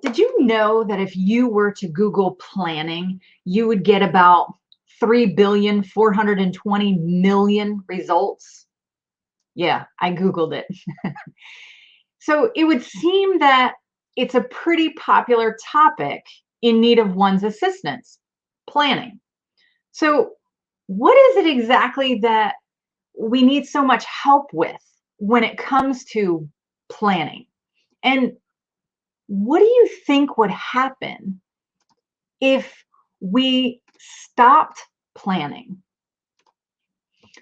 Did you know that if you were to Google planning, you would get about 3,420,000,000 results? Yeah, I Googled it. So it would seem that it's a pretty popular topic in need of one's assistance, planning. So, what is it exactly that we need so much help with when it comes to planning? And what do you think would happen if we stopped planning?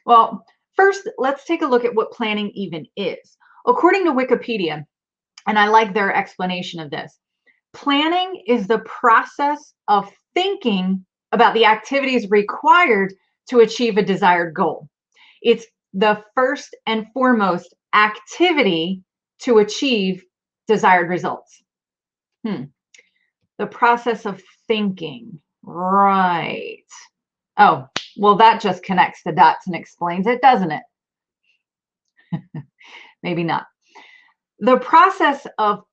Well, first, let's take a look at what planning even is. According to Wikipedia, and I like their explanation of this, planning is the process of thinking about the activities required to achieve a desired goal. It's the first and foremost activity to achieve desired results. The process of thinking, right? Oh, well, that just connects the dots and explains it, doesn't it? Maybe not. The process of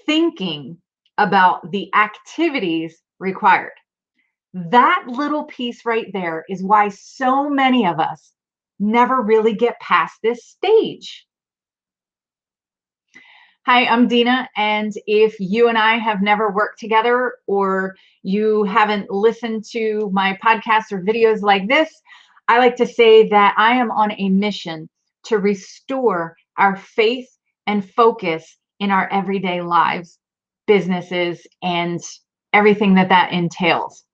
thinking about the activities required. That little piece right there is why so many of us never really get past this stage. Hi, I'm Dina, and if you and I have never worked together or you haven't listened to my podcasts or videos like this, I like to say that I am on a mission to restore our faith and focus in our everyday lives, businesses, and everything that entails.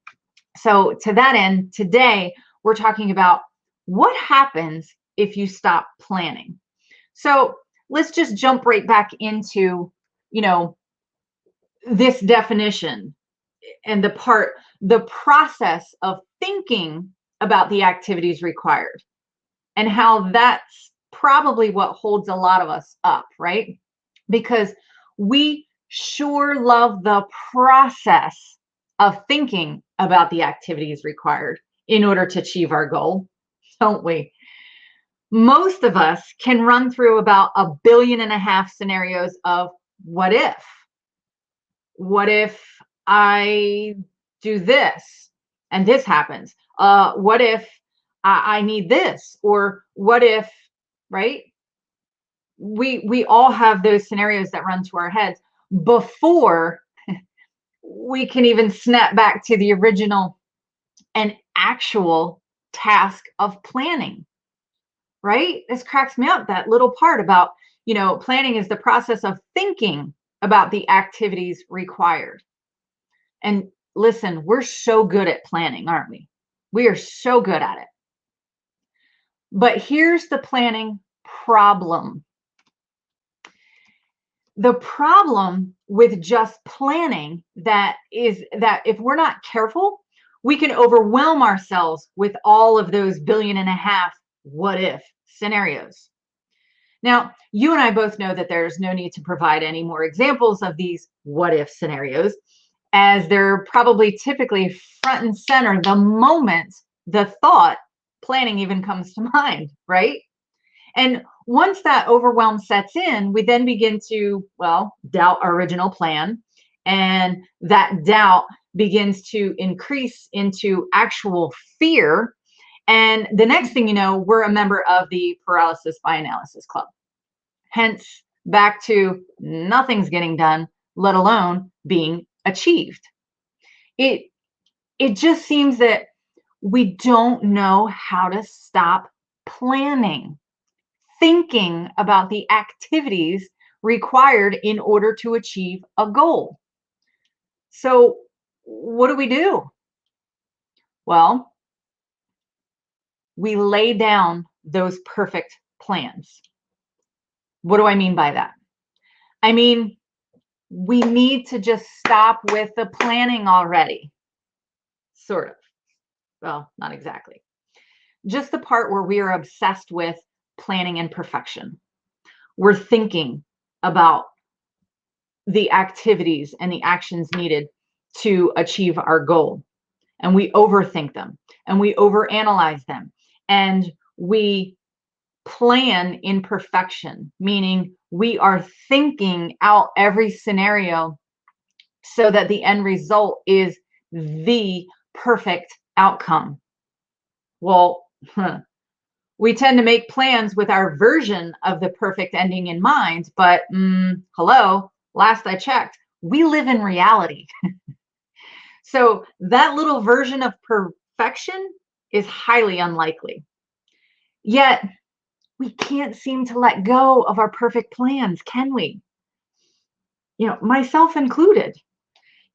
So to that end, today we're talking about what happens if you stop planning. So let's just jump right back into, this definition and the process of thinking about the activities required and how that's probably what holds a lot of us up, right? Because we sure love the process of thinking about the activities required in order to achieve our goal, don't we? Most of us can run through about 1.5 billion scenarios of what if? What if I do this and this happens? What if I need this? Or what if, right? We all have those scenarios that run to our heads before we can even snap back to the original and actual task of planning. Right? This cracks me up, that little part about, planning is the process of thinking about the activities required. And listen, we're so good at planning, aren't we? We are so good at it. But here's the planning problem. The problem with just planning that is that if we're not careful, we can overwhelm ourselves with all of those 1.5 billion what if scenarios. Now, you and I both know that there's no need to provide any more examples of these what if scenarios, as they're probably typically front and center the moment the thought planning even comes to mind, right? And once that overwhelm sets in, we then begin to, doubt our original plan. And that doubt begins to increase into actual fear. And the next thing you know, we're a member of the paralysis by analysis club. Hence, back to nothing's getting done, let alone being achieved. It just seems that we don't know how to stop planning, thinking about the activities required in order to achieve a goal. So what do? Well, we lay down those perfect plans. What do I mean by that? I mean, we need to just stop with the planning already. Sort of. Well, not exactly. Just the part where we are obsessed with planning and perfection. We're thinking about the activities and the actions needed to achieve our goal. And we overthink them and we overanalyze them. And we plan in perfection, meaning we are thinking out every scenario so that the end result is the perfect outcome. Well, we tend to make plans with our version of the perfect ending in mind, but hello, last I checked, we live in reality. So that little version of perfection is highly unlikely. Yet we can't seem to let go of our perfect plans, can we? Myself included.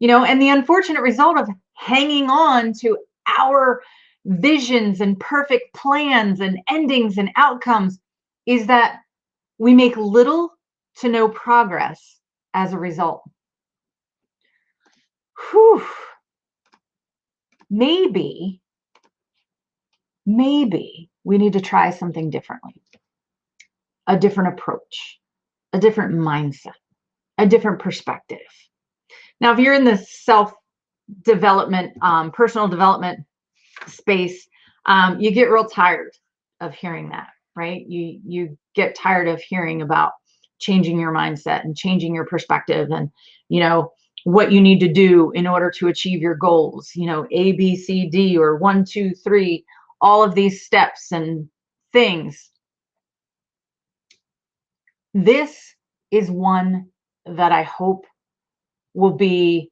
And the unfortunate result of hanging on to our visions and perfect plans and endings and outcomes is that we make little to no progress as a result. Whew. Maybe we need to try something differently, a different approach, a different mindset, a different perspective. Now, if you're in the self-development, personal development space, you get real tired of hearing that, right? You get tired of hearing about changing your mindset and changing your perspective and, what you need to do in order to achieve your goals, A, B, C, D, or 1, 2, 3, all of these steps and things. This is one that I hope will be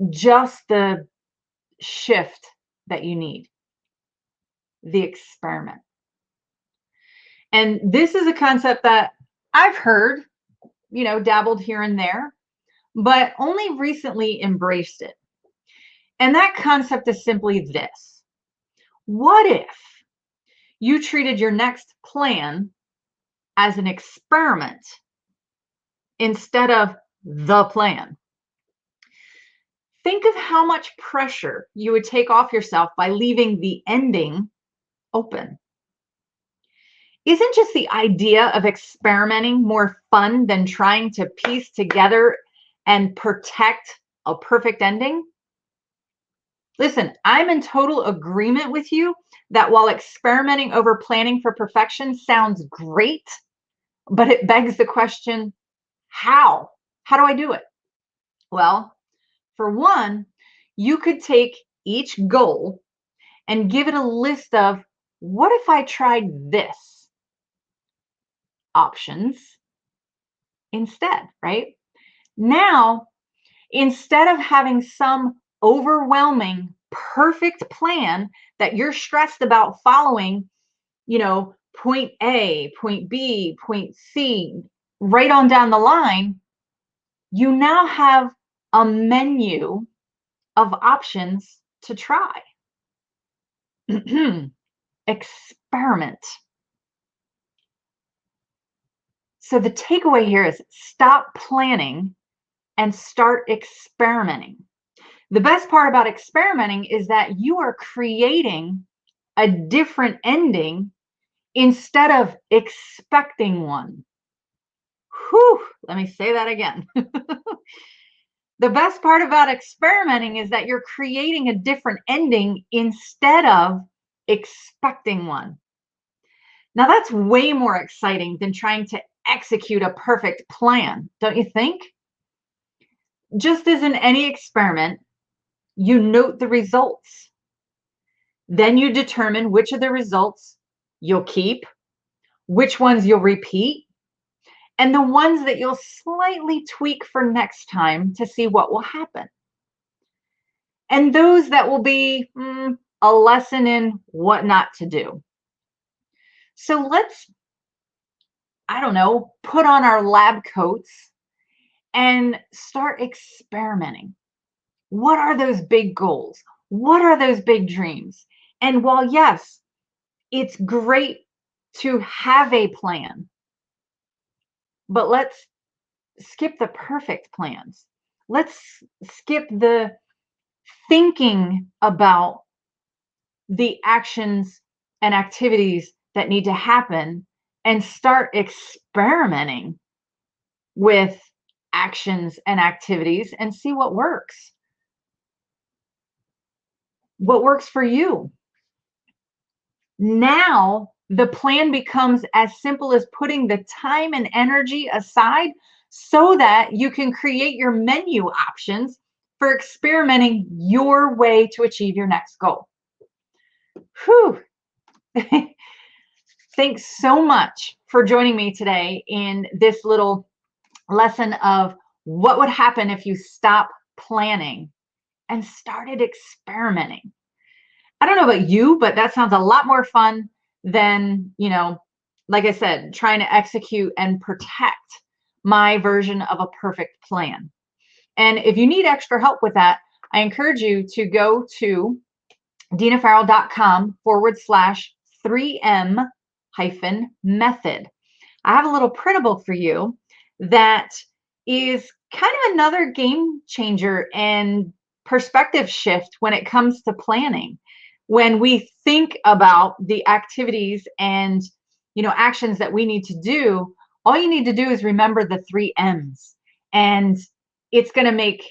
just the shift that you need, the experiment. And this is a concept that I've heard, dabbled here and there, but only recently embraced it. And that concept is simply this. What if you treated your next plan as an experiment instead of the plan? Think of how much pressure you would take off yourself by leaving the ending open. Isn't just the idea of experimenting more fun than trying to piece together and protect a perfect ending? Listen, I'm in total agreement with you that while experimenting over planning for perfection sounds great, but it begs the question, how? How do I do it? Well, for one, you could take each goal and give it a list of, what if I tried this? Options instead, right? Now, instead of having some overwhelming, perfect plan that you're stressed about following, point A, point B, point C, right on down the line, you now have a menu of options to try. Experiment. So the takeaway here is stop planning and start experimenting. The best part about experimenting is that you are creating a different ending instead of expecting one. Whew, let me say that again. The best part about experimenting is that you're creating a different ending instead of expecting one. Now, that's way more exciting than trying to execute a perfect plan, don't you think? Just as in any experiment, you note the results. Then you determine which of the results you'll keep, which ones you'll repeat, and the ones that you'll slightly tweak for next time to see what will happen. And those that will be a lesson in what not to do. So let's, put on our lab coats and start experimenting. What are those big goals? What are those big dreams? And while, yes, it's great to have a plan, but let's skip the perfect plans. Let's skip the thinking about the actions and activities that need to happen and start experimenting with actions and activities and see what works. What works for you? Now, the plan becomes as simple as putting the time and energy aside so that you can create your menu options for experimenting your way to achieve your next goal. Whew. Thanks so much for joining me today in this little lesson of what would happen if you stop planning and started experimenting. I don't know about you, but that sounds a lot more fun than, like I said, trying to execute and protect my version of a perfect plan. And if you need extra help with that, I encourage you to go to dinafarrell.com/3M method. I have a little printable for you that is kind of another game changer and perspective shift when it comes to planning. When we think about the activities and actions that we need to do, all you need to do is remember the 3 M's, and it's going to make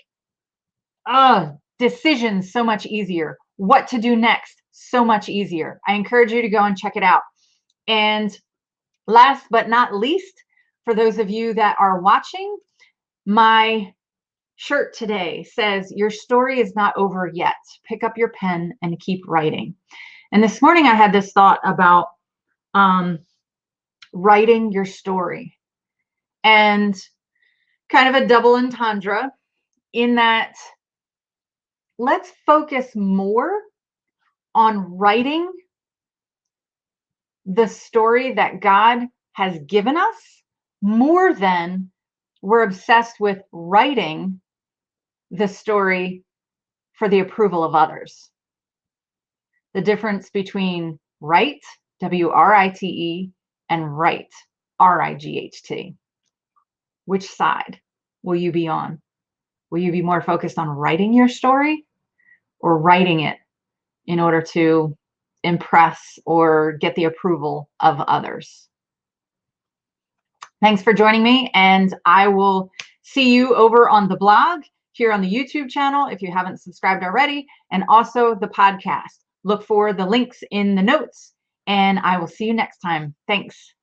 decisions so much easier. What to do next, so much easier. I encourage you to go and check it out. And last but not least, for those of you that are watching, my shirt today says, "Your story is not over yet. Pick up your pen and keep writing." And this morning I had this thought about writing your story, and kind of a double entendre in that let's focus more on writing the story that God has given us more than we're obsessed with writing the story for the approval of others. The difference between write, W-R-I-T-E, and write, R-I-G-H-T. Which side will you be on? Will you be more focused on writing your story or writing it in order to impress or get the approval of others? Thanks for joining me, and I will see you over on the blog, here on the YouTube channel if you haven't subscribed already, and also the podcast. Look for the links in the notes, and I will see you next time. Thanks.